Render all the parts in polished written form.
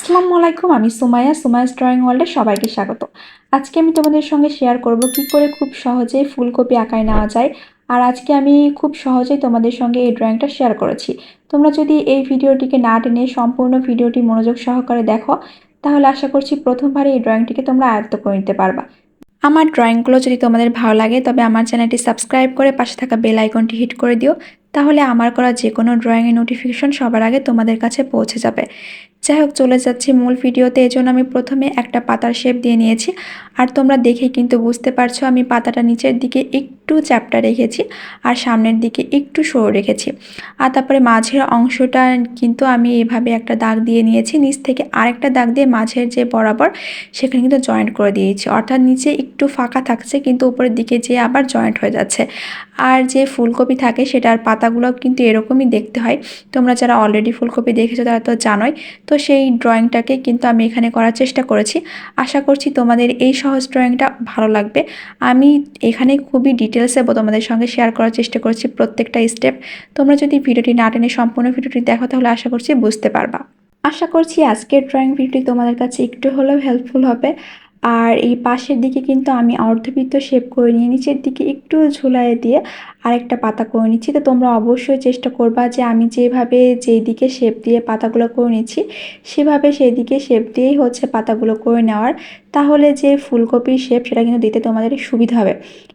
আসসালামু আলাইকুম। আমি সুমাইয়াস ড্রয়িং ওয়ার্ল্ডে সবাইকে স্বাগত। আজকে আমি তোমাদের সঙ্গে শেয়ার করব কি করে খুব সহজেই ফুলকপি আঁকায় নেওয়া যায়। আর আজকে আমি খুব সহজেই তোমাদের সঙ্গে এই ড্রয়িংটা শেয়ার করেছি। তোমরা যদি এই ভিডিওটিকে না টেনে সম্পূর্ণ ভিডিওটি মনোযোগ সহকারে দেখো, তাহলে আশা করছি প্রথমবারে এই ড্রয়িংটিকে তোমরা আয়ত্ত করে নিতে পারবা। আমার ড্রয়িংগুলো যদি তোমাদের ভালো লাগে তবে আমার চ্যানেলটি সাবস্ক্রাইব করে পাশে থাকা বেল আইকনটি হিট করে দিও। তাহলে আমার করা যে কোনো ড্রয়িংয়ের নোটিফিকেশন সবার আগে তোমাদের কাছে পৌঁছে যাবে। যাই হোক, চলে যাচ্ছি মূল ভিডিওতে। এজন্য আমি প্রথমে একটা পাতার শেপ দিয়ে নিয়েছি। আর তোমরা দেখেই কিন্তু বুঝতে পারছো আমি পাতাটা নিচের দিকে একটু চ্যাপ্টা রেখেছি আর সামনের দিকে একটু সরু রেখেছি। আর তারপরে মাঝের অংশটা কিন্তু আমি এভাবে একটা দাগ দিয়ে নিয়েছি, নিচ থেকে আরেকটা দাগ দিয়ে মাঝের যে বরাবর সেখানে কিন্তু জয়েন্ট করে দিয়েছি। অর্থাৎ নিচে একটু ফাঁকা থাকছে কিন্তু উপরের দিকে যেয়ে আবার জয়েন্ট হয়ে যাচ্ছে। আর যে ফুলকপি থাকে সেটার পাতাগুলো কিন্তু এরকমই দেখতে হয়। তোমরা যারা অলরেডি ফুলকপি দেখেছো তারা তো জানোই। তো সেই ড্রয়িংটাকে কিন্তু আমি এখানে করার চেষ্টা করেছি। আশা করছি তোমাদের এই সহজ ড্রয়িংটা ভালো লাগবে। আমি এখানে খুবই ডিটেলসে তোমাদের সঙ্গে শেয়ার করার চেষ্টা করছি প্রত্যেকটা স্টেপ। তোমরা যদি ভিডিওটি না টেনে সম্পূর্ণ ভিডিওটি দেখো তাহলে আশা করছি বুঝতে পারবা। আশা করছি আজকের ড্রয়িং ভিডিওটি তোমাদের কাছে একটু হলেও হেল্পফুল হবে। আর এই পাশের দিকে কিন্তু আমি অর্ধবৃত্ত শেপ করে নিয়ে নিচের দিকে একটু ঝুলাইয়ে দিয়ে আরেকটা পাতা করে নিচ্ছি। তো তোমরা অবশ্যই চেষ্টা করবা যে আমি যেভাবে যেই দিকে শেপ দিয়ে পাতাগুলো করে নিচ্ছি সেভাবে সেই দিকে শেপ দিয়েই হচ্ছে পাতাগুলো করে নেওয়ার। তাহলে যে ফুলকপির শেপ সেটা কিন্তু দিতে তোমাদের সুবিধা হবে।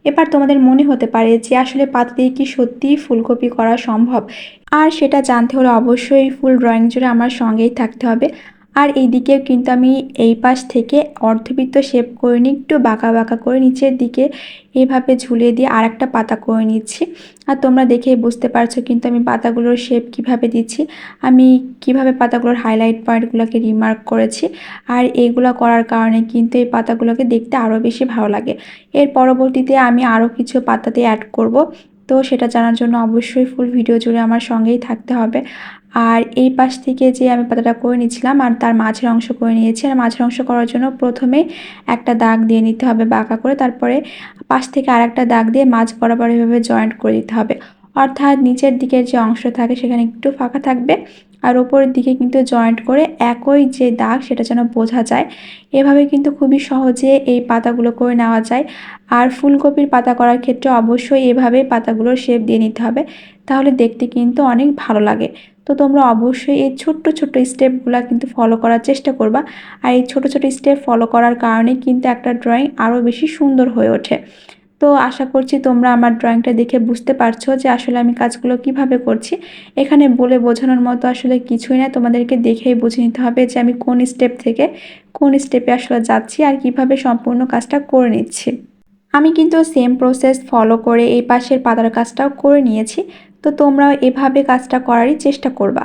এবার তোমাদের মনে হতে পারে যে আসলে পাতা দিয়ে কি সত্যিই ফুলকপি করা সম্ভব? আর সেটা জানতে হলে অবশ্যই ফুল ড্রয়িং জুড়ে আমার সঙ্গেই থাকতে হবে। আর এইদিকেও কিন্তু আমি এই পাশ থেকে অর্ধবৃত্ত শেপ করে নিই, একটু বাঁকা বাঁকা করে নিচের দিকে এভাবে ঝুলিয়ে দিয়ে আর একটা পাতা করে নিচ্ছি। আর তোমরা দেখেই বুঝতে পারছো কিন্তু আমি পাতাগুলোর শেপ কিভাবে দিচ্ছি, আমি কিভাবে পাতাগুলোর হাইলাইট পয়েন্টগুলোকে রিমার্ক করেছি। আর এইগুলো করার কারণে কিন্তু এই পাতাগুলোকে দেখতে আরও বেশি ভালো লাগে। এর পরবর্তীতে আমি আরও কিছু পাতাতে অ্যাড করব। তো সেটা জানার জন্য অবশ্যই ফুল ভিডিও জুড়ে আমার সঙ্গেই থাকতে হবে। আর এই পাশ থেকে যে আমি পাতাটা করে নিয়েছিলাম আর তার মাঝের অংশ করে নিয়েছি। আর মাঝের অংশ করার জন্য প্রথমেই একটা দাগ দিয়ে নিতে হবে বাঁকা করে, তারপরে পাশ থেকে আরেকটা দাগ দিয়ে মাঝ বরাবর এভাবে জয়েন্ট করে দিতে হবে। অর্থাৎ নিচের দিকের যে অংশ থাকে সেখানে একটু ফাঁকা থাকবে আর ওপরের দিকে কিন্তু জয়েন্ট করে একই যে দাগ সেটা যেন বোঝা যায়। এভাবে কিন্তু খুবই সহজে এই পাতাগুলো করে নেওয়া যায়। আর ফুলকপির পাতা করার ক্ষেত্রে অবশ্যই এভাবে পাতাগুলোর শেপ দিয়ে নিতে হবে, তাহলে দেখতে কিন্তু অনেক ভালো লাগে। তো তোমরা অবশ্যই এই ছোট্ট ছোট্ট স্টেপগুলো কিন্তু ফলো করার চেষ্টা করবা। আর এই ছোট ছোট স্টেপ ফলো করার কারণে কিন্তু একটা ড্রয়িং আরও বেশি সুন্দর হয়ে ওঠে। তো আশা করছি তোমরা আমার ড্রয়িংটা দেখে বুঝতে পারছো যে আসলে আমি কাজগুলো কিভাবে করছি। এখানে বলে বোঝানোর মতো আসলে কিছুই না, তোমাদেরকে দেখেই বুঝে নিতে হবে যে আমি কোন স্টেপ থেকে কোন স্টেপে আসলে যাচ্ছি আর কিভাবে সম্পূর্ণ কাজটা করে নিচ্ছি। আমি কিন্তু সেম প্রসেস ফলো করে এই পাশের পাতার কাজটাও করে নিয়েছি। তো তোমরাও এভাবে কাজটা করারই চেষ্টা করবা।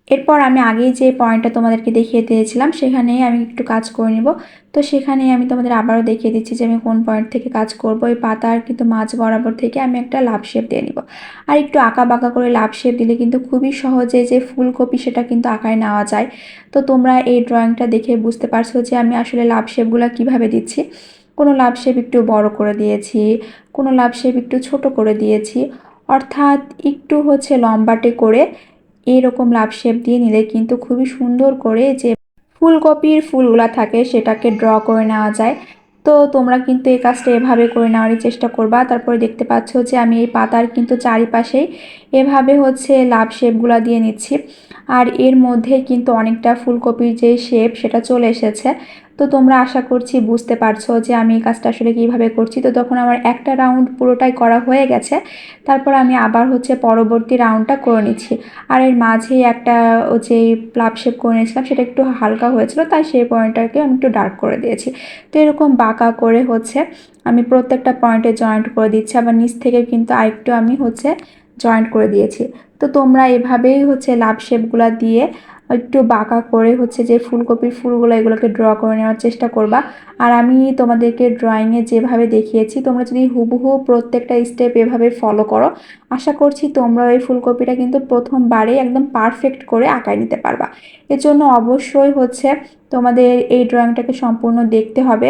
এরপর আমি আগেই যে পয়েন্টটা তোমাদেরকে দেখিয়ে দিয়েছিলাম সেখানেই আমি একটু কাজ করে নিব। তো সেখানেই আমি তোমাদের আবারও দেখিয়ে দিচ্ছি যে আমি কোন পয়েন্ট থেকে কাজ করব। এই পাতার কিন্তু মাঝ বরাবর থেকে আমি একটা লাভ শেপ দিয়ে নিব। আর একটু আঁকা বাঁকা করে লাভ শেপ দিলে কিন্তু খুবই সহজে যে ফুলকপি সেটা কিন্তু আঁকায় নেওয়া যায়। তো তোমরা এই ড্রয়িংটা দেখে বুঝতে পারছো যে আমি আসলে লাভ শেপগুলো কিভাবে দিচ্ছি। কোনো লাভ শেপ একটু বড় করে দিয়েছি, কোনো লাভ শেপ একটু ছোট করে দিয়েছি। অর্থাৎ একটু হচ্ছে লম্বাটে করে এইরকম লাভ শেপ দিয়ে নিলে কিন্তু খুবই সুন্দর করে যে ফুলকপির ফুলগুলা থাকে সেটাকে ড্র করে নেওয়া যায়। তো তোমরা কিন্তু এই কাজটা এভাবে করে নেওয়ারই চেষ্টা করবা। তারপরে দেখতে পাচ্ছ যে আমি এই পাতার কিন্তু চারিপাশেই এভাবে হচ্ছে লাভ শেপগুলা দিয়ে নিচ্ছি। আর এর মধ্যে কিন্তু অনেকটা ফুলকপির যে শেপ সেটা চলে এসেছে। তো তোমরা আশা করছি বুঝতে পারছো যে আমি এই কাজটা আসলে কিভাবে করছি। তো তখন আমার একটা রাউন্ড পুরোটাই করা হয়ে গেছে, তারপর আমি আবার হচ্ছে পরবর্তী রাউন্ডটা করে নিচ্ছি। আর এর মাঝেই একটা যে প্লাব শেপ করে নিয়েছিলাম সেটা একটু হালকা হয়েছিল, তাই সেই পয়েন্টটাকে আমি একটু ডার্ক করে দিয়েছি। তো এরকম বাঁকা করে হচ্ছে আমি প্রত্যেকটা পয়েন্টে জয়েন্ট করে দিচ্ছি, আবার নিচ থেকে কিন্তু আরেকটু আমি হচ্ছে জয়েন্ট করে দিয়েছি। তো তোমরা এভাবেই হচ্ছে লাভ শেপগুলো দিয়ে একটু বাঁকা করে হচ্ছে যে ফুলকপির ফুলগুলো এগুলোকে ড্র করে নেওয়ার চেষ্টা করবা। আর আমি তোমাদেরকে ড্রয়িংয়ে যেভাবে দেখিয়েছি তোমরা যদি হুবহু প্রত্যেকটা স্টেপ এভাবে ফলো করো, আশা করছি তোমরা এই ফুলকপিটা কিন্তু প্রথমবারেই একদম পারফেক্ট করে আঁকায় নিতে পারবা। এর জন্য অবশ্যই হচ্ছে তোমাদের এই ড্রয়িংটাকে সম্পূর্ণ দেখতে হবে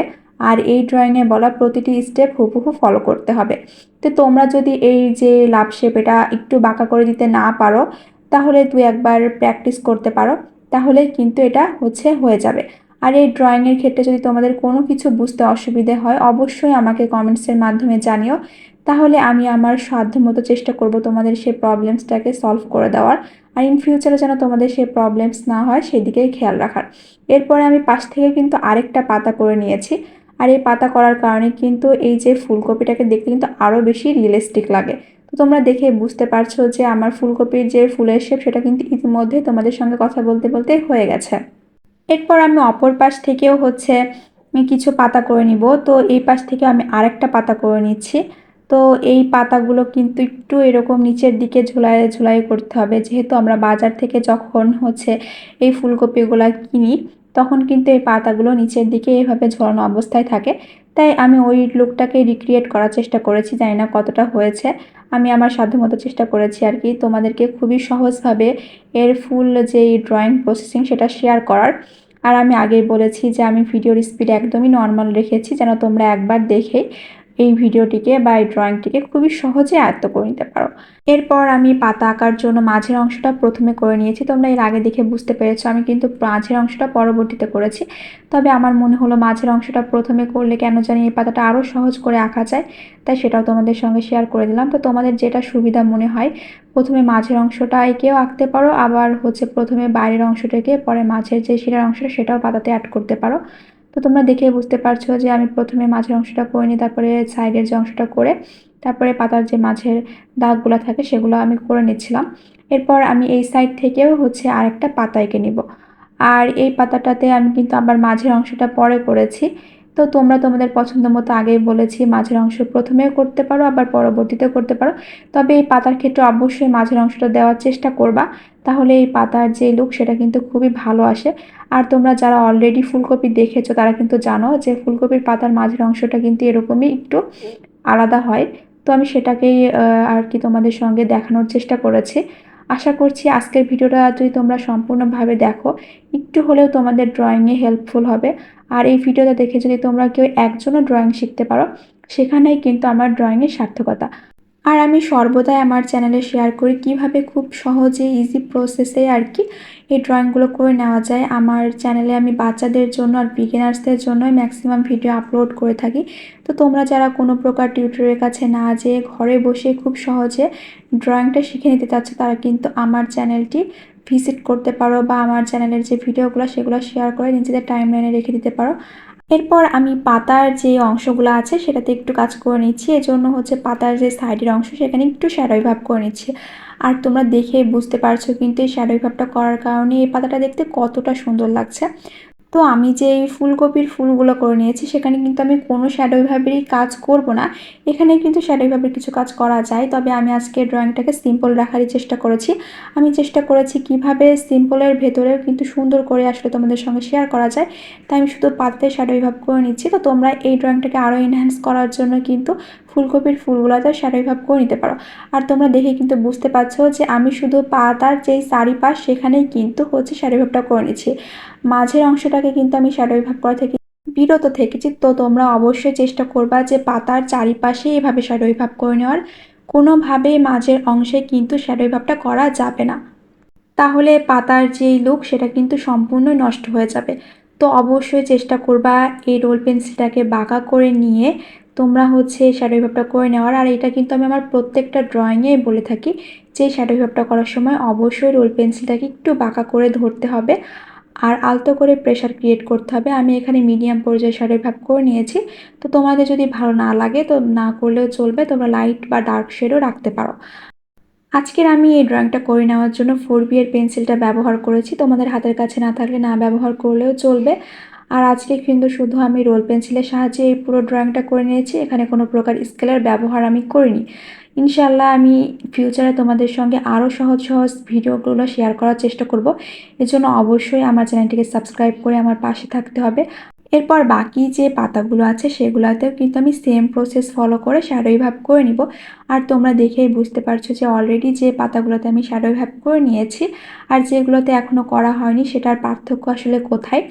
আর এই ড্রয়িংয়ে বলা প্রতিটি স্টেপ হুবহু ফলো করতে হবে। তো তোমরা যদি এই যে লাভ শেপ এটা একটু বাঁকা করে দিতে না পারো তাহলে তুই একবার প্র্যাকটিস করতে পারো। তাহলে কিন্তু এটা হয়ে যাবে। আর এই ড্রয়িংয়ের ক্ষেত্রে যদি তোমাদের কোনো কিছু বুঝতে অসুবিধে হয় অবশ্যই আমাকে কমেন্টসের মাধ্যমে জানিও, তাহলে আমি আমার সাধ্যমতো চেষ্টা করব তোমাদের সেই প্রবলেমসটাকে সলভ করে দেওয়ার। আর ইন ফিউচারে যেন তোমাদের সেই প্রবলেমস না হয় সেদিকেই খেয়াল রাখার। এরপরে আমি পাশ থেকে কিন্তু আরেকটা পাতা করে নিয়েছি। আর এই পাতা করার কারণে কিন্তু এই যে ফুলকপিটাকে দেখতে কিন্তু আরও বেশি রিয়েলিস্টিক লাগে। তো তোমরা দেখে বুঝতে পারছো যে আমার ফুলকপির যে ফুলের শেপ সেটা কিন্তু ইতিমধ্যে তোমাদের সঙ্গে কথা বলতে বলতে হয়ে গেছে। এরপর আমি অপর পাশ থেকেও কিছু পাতা করে নিব। তো এই পাশ থেকে আমি আরেকটা পাতা করে নিচ্ছি। তো এই পাতাগুলো কিন্তু একটু এরকম নিচের দিকে ঝুলায় ঝুলাই করতে হবে, যেহেতু আমরা বাজার থেকে যখন এই ফুলকপিগুলো কিনি তখন কিন্তু এই পাতাগুলো নিচের দিকে এভাবে ঝোলানো অবস্থায় থাকে। তাই আমি ওই লুকটাকে রিক্রিয়েট করার চেষ্টা করেছি, জানি না কতটা হয়েছে। আমি আমার সাধ্যমতো চেষ্টা করেছি আর কি তোমাদেরকে খুবই সহজভাবে এর ফুল যে ড্রয়িং প্রসেসিং সেটা শেয়ার করার। আর আমি আগেই বলেছি যে আমি ভিডিওর স্পিড একদমই নর্মাল রেখেছি, যেন তোমরা একবার দেখে এই ভিডিওটিকে বা এই ড্রয়িংটিকে খুবই সহজে আয়ত্ত করে নিতে পারো। এরপর আমি পাতা আঁকার জন্য মাঝের অংশটা প্রথমে করে নিয়েছি। তোমরা এর আগে দেখে বুঝতে পেরেছো আমি কিন্তু মাঝের অংশটা পরবর্তীতে করেছি। তবে আমার মনে হলো মাঝের অংশটা প্রথমে করলে কেন জানি এই পাতাটা আরও সহজ করে আঁকা যায়, তাই সেটাও তোমাদের সঙ্গে শেয়ার করে দিলাম। তো তোমাদের যেটা সুবিধা মনে হয় প্রথমে মাঝের অংশটা এঁকেও আঁকতে পারো, আবার প্রথমে বাইরের অংশটাকে পরে মাঝের যে শিরার অংশটা সেটাও পাতাতে অ্যাড করতে পারো। তো তোমরা দেখে বুঝতে পারছো যে আমি প্রথমে মাঝের অংশটা করে নিই, তারপরে সাইডের যে অংশটা করে তারপরে পাতার যে মাঝের দাগগুলো থাকে সেগুলো আমি করে নিচ্ছিলাম। এরপর আমি এই সাইড থেকেও আরেকটা পাতা এঁকে নিব। আর এই পাতাটাতে আমি কিন্তু আবার মাঝের অংশটা পরে করেছি। তো তোমরা তোমাদের পছন্দ মতো আগেই বলেছি মাঝের অংশ প্রথমেও করতে পারো আবার পরবর্তীতেও করতে পারো। তবে এই পাতার ক্ষেত্রে অবশ্যই মাঝের অংশটা দেওয়ার চেষ্টা করবা, তাহলে এই পাতার যে লুক সেটা কিন্তু খুবই ভালো আসে। আর তোমরা যারা অলরেডি ফুলকপি দেখেছো তারা কিন্তু জানো যে ফুলকপির পাতার মাঝের অংশটা কিন্তু এরকমই একটু আলাদা হয়। তো আমি সেটাকেই আর কি তোমাদের সঙ্গে দেখানোর চেষ্টা করেছি। আশা করছি আজকের ভিডিওটা যদি তোমরা সম্পূর্ণভাবে দেখো একটু হলেও তোমাদের ড্রয়িংয়ে হেল্পফুল হবে। আর এই ভিডিওটা দেখে যদি তোমরা কেউ একজনও ড্রয়িং শিখতে পারো সেখানেই কিন্তু আমার ড্রয়িংয়ের সার্থকতা। আর আমি সর্বদাই আমার চ্যানেলে শেয়ার করি কিভাবে খুব সহজে ইজি প্রসেসে আর কি এই ড্রয়িংগুলো করে নেওয়া যায়। আমার চ্যানেলে আমি বাচ্চাদের জন্য আর বিগিনার্সদের জন্যই ম্যাক্সিমাম ভিডিও আপলোড করে থাকি। তো তোমরা যারা কোনো প্রকার টিউটরের কাছে না যেয়ে ঘরে বসে খুব সহজে ড্রয়িংটা শিখে নিতে চাচ্ছে তারা কিন্তু আমার চ্যানেলটি ভিজিট করতে পারো, বা আমার চ্যানেলের যে ভিডিওগুলো সেগুলো শেয়ার করে নিজেদের টাইমলাইনে রেখে দিতে পারো। এরপর আমি পাতার যে অংশগুলো আছে সেটাতে একটু কাজ করে নিচ্ছি। এজন্য পাতার যে সাইডের অংশ সেখানে একটু শ্যাডোই ভাব করে নিচ্ছি। আর তোমরা দেখে বুঝতে পারছো কিন্তু এই শ্যাডোই ভাবটা করার কারণে এই পাতাটা দেখতে কতটা সুন্দর লাগছে। তো আমি যে এই ফুলকপির ফুলগুলো করে নিয়েছি সেখানে কিন্তু আমি কোনো শ্যাডোই ভাবেরই কাজ করব না। এখানে কিন্তু শ্যাডোই ভাবের কিছু কাজ করা যায়, তবে আমি আজকে ড্রয়িংটাকে সিম্পল রাখারই চেষ্টা করেছি। আমি চেষ্টা করেছি কিভাবে সিম্পলের ভেতরেও কিন্তু সুন্দর করে আসলে তোমাদের সঙ্গে শেয়ার করা যায়, তাই আমি শুধু পাতাতে শ্যাডোই ভাব করে নিচ্ছি। তো তোমরা এই ড্রয়িংটাকে আরও এনহ্যান্স করার জন্য কিন্তু ফুলকপির ফুলগুলোতে শ্যাডোই ভাব করে নিতে পারো। আর তোমরা দেখে কিন্তু বুঝতে পারছো যে আমি শুধু পাতার যেই চারিপাশ সেখানেই কিন্তু শ্যাডোই ভাবটা করে নিচ্ছি, মাঝের অংশটাকে কিন্তু আমি শ্যাডোই ভাব করা থেকে বিরত থেকেছি। তো তোমরা অবশ্যই চেষ্টা করবা যে পাতার চারিপাশে এভাবে শ্যাডোই ভাব করে নেওয়ার, কোনোভাবেই মাঝের অংশে কিন্তু শ্যাডোই ভাবটা করা যাবে না, তাহলে পাতার যেই লুক সেটা কিন্তু সম্পূর্ণই নষ্ট হয়ে যাবে। তো অবশ্যই চেষ্টা করবা এই রোল পেন্সিলটাকে বাঁকা করে নিয়ে তোমরা শ্যাডোই ভাবটা করে নেওয়ার। আর এটা কিন্তু আমি আমার প্রত্যেকটা ড্রয়িংয়ে বলে থাকি যে শ্যাডোই ভাবটা করার সময় অবশ্যই রোল পেন্সিলটাকে একটু বাঁকা করে ধরতে হবে আর আলতো করে প্রেশার ক্রিয়েট করতে হবে। আমি এখানে মিডিয়াম পর্যায়ে শ্যাডোই ভাব করে নিয়েছি। তো তোমাদের যদি ভালো না লাগে তো না করলেও চলবে, তোমরা লাইট বা ডার্ক শেডও রাখতে পারো। আজকের আমি এই ড্রয়িংটা করে নেওয়ার জন্য 4B এর পেন্সিলটা ব্যবহার করেছি, তোমাদের হাতের কাছে না থাকলে না ব্যবহার করলেও চলবে। আর আজকে কিন্তু শুধু আমি রোল পেন্সিলের সাহায্যে এই পুরো ড্রয়িংটা করে নিয়েছি, এখানে কোনো প্রকার স্কেলের ব্যবহার আমি করিনি। ইনশাল্লাহ আমি ফিউচারে তোমাদের সঙ্গে আরও সহজ সহজ ভিডিওগুলো শেয়ার করার চেষ্টা করব। এজন্য অবশ্যই আমার চ্যানেলটিকে সাবস্ক্রাইব করে আমার পাশে থাকতে হবে। এরপর বাকি যে পাতাগুলো আছে সেগুলোতেও কিন্তু আমি সেম প্রসেস ফলো করে শ্যাডোই ভাব করে নিব। আর তোমরা দেখেই বুঝতে পারছো যে অলরেডি যে পাতাগুলোতে আমি শ্যাডোই ভাব করে নিয়েছি আর যেগুলোতে এখনও করা হয়নি সেটার পার্থক্য আসলে কোথায়।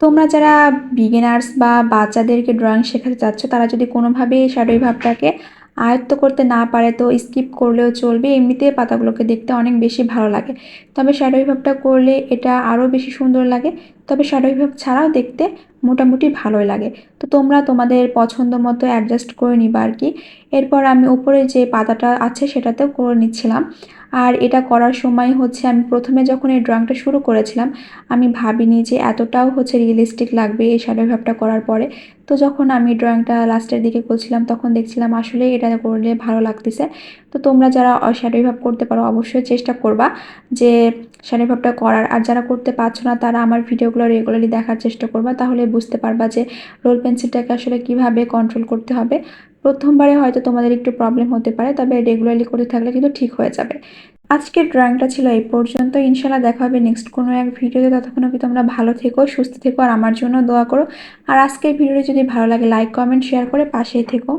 তোমরা যারা বিগিনার্স বা বাচ্চাদেরকে ড্রয়িং শেখাতে চাচ্ছ তারা যদি কোনোভাবে এই শ্যাডোই ভাবটাকে আয়ত্ত করতে না পারে তো স্কিপ করলেও চলবে, এমনিতে পাতাগুলোকে দেখতে অনেক বেশি ভালো লাগে। তবে শ্যাডো ইফেক্টটা করলে এটা আরও বেশি সুন্দর লাগে, তবে শ্যাডো ইফেক্ট ছাড়াও দেখতে মোটামুটি ভালোই লাগে। তো তোমরা তোমাদের পছন্দ মতো অ্যাডজাস্ট করে নিবা আর কি। এরপর আমি উপরে যে পাতাটা আছে সেটাতেও করে নিচ্ছিলাম। আর এটা করার সময় হচ্ছে আমি প্রথমে যখন এই ড্রয়িংটা শুরু করেছিলাম আমি ভাবিনি যে এতটাও হচ্ছে রিয়েলিস্টিক লাগবে এই শ্যাডো ইফেক্টটা করার পরে। তো যখন আমি ড্রয়িংটা লাস্টের দিকে করছিলাম তখন দেখছিলাম আসলে এটা করলে ভালো লাগতেছে। তো তোমরা যারা শ্যাডো ইফেক্ট করতে পারো অবশ্যই চেষ্টা করবা যে শ্যাডো ইফেক্টটা করার। আর যারা করতে পারছো না তারা আমার ভিডিওগুলো রেগুলারলি দেখার চেষ্টা করবা, তাহলে বুঝতে পারবা যে রোল পেন্সিলটাকে আসলে কিভাবে কন্ট্রোল করতে হবে। প্রথমবারে হয়তো তোমাদের একটু প্রবলেম হতে পারে, তবে রেগুলারলি করতে থাকলে কিন্তু ঠিক হয়ে যাবে। আজকের ড্রয়িংটা ছিল এই পর্যন্ত। ইনশাল্লাহ দেখা হবে নেক্সট কোনো এক ভিডিওতে। ততক্ষণ অবধি তোমরা ভালো থেকো, সুস্থ থেকো আর আমার জন্য দোয়া করো। আর আজকের ভিডিওটি যদি ভালো লাগে লাইক কমেন্ট শেয়ার করে পাশেই থেকো।